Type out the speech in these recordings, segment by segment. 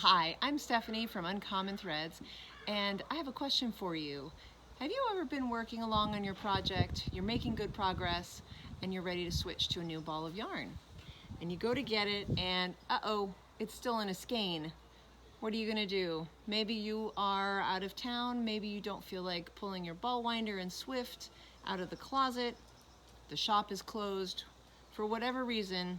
Hi, I'm Stephanie from Uncommon Threads, and I have a question for you. Have you ever been working along on your project, you're making good progress, and you're ready to switch to a new ball of yarn? And you go to get it, and uh-oh, it's still in a skein. What are you gonna do? Maybe you are out of town, maybe you don't feel like pulling your ball winder and Swift out of the closet, the shop is closed. For whatever reason,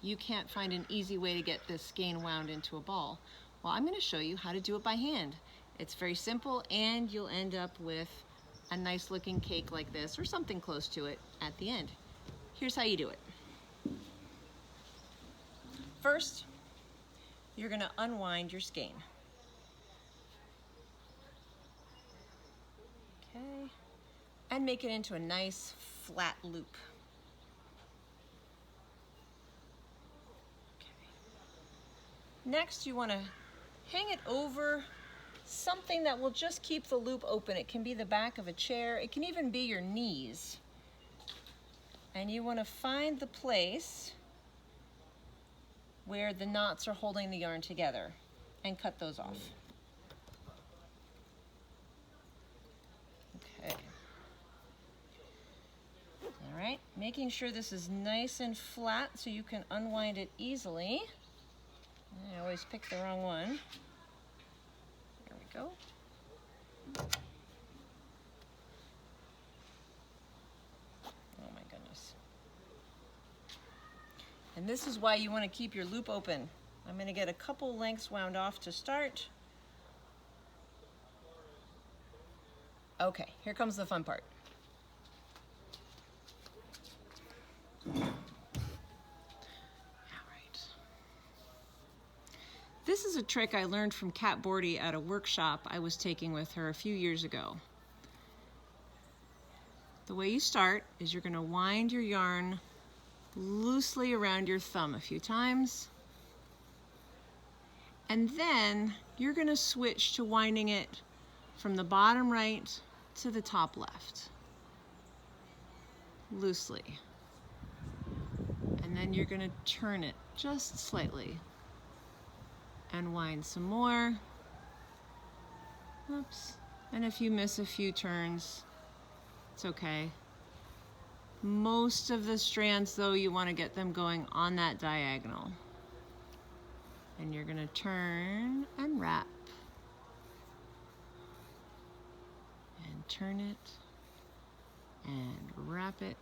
you can't find an easy way to get this skein wound into a ball. Well, I'm going to show you how to do it by hand. It's very simple, and you'll end up with a nice looking cake like this, or something close to it at the end. Here's how you do it. First, you're going to unwind your skein. Okay, and make it into a nice flat loop. Next, you want to hang it over something that will just keep the loop open. It can be the back of a chair. It can even be your knees. And you want to find the place where the knots are holding the yarn together and cut those off. Okay. All right, making sure this is nice and flat so you can unwind it easily. I always pick the wrong one. There we go. Oh my goodness. And this is why you want to keep your loop open. I'm going to get a couple lengths wound off to start. Okay, here comes the fun part. This is a trick I learned from Kat Bordy at a workshop I was taking with her a few years ago. The way you start is you're going to wind your yarn loosely around your thumb a few times, and then you're going to switch to winding it from the bottom right to the top left, loosely. And then you're going to turn it just slightly. And wind some more. Oops. And if you miss a few turns, it's okay. Most of the strands, though, you want to get them going on that diagonal. And you're going to turn and wrap. And turn it. And wrap it.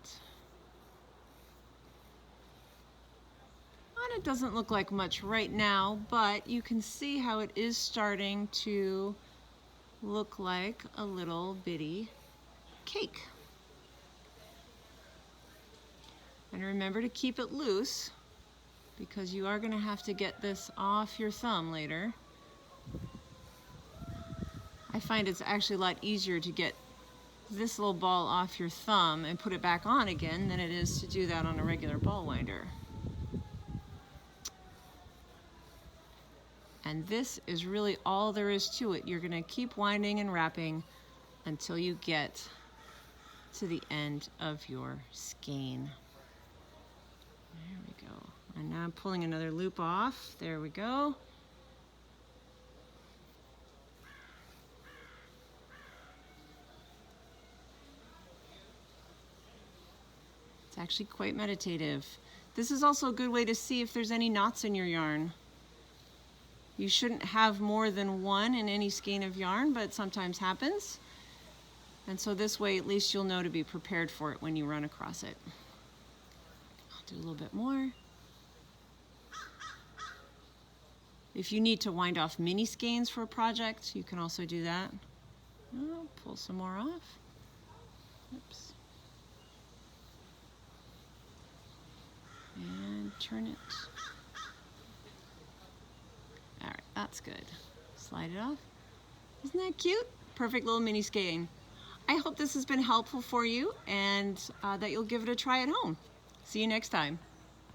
It doesn't look like much right now, but you can see how it is starting to look like a little bitty cake. And remember to keep it loose, because you are going to have to get this off your thumb later. I find it's actually a lot easier to get this little ball off your thumb and put it back on again than it is to do that on a regular ball winder. And this is really all there is to it. You're going to keep winding and wrapping until you get to the end of your skein. There we go. And now I'm pulling another loop off. There we go. It's actually quite meditative. This is also a good way to see if there's any knots in your yarn. You shouldn't have more than one in any skein of yarn, but it sometimes happens. And so this way, at least you'll know to be prepared for it when you run across it. I'll do a little bit more. If you need to wind off mini skeins for a project, you can also do that. I'll pull some more off. Oops. And turn it. Alright, that's good. Slide it off. Isn't that cute? Perfect little mini skein. I hope this has been helpful for you, and that you'll give it a try at home. See you next time.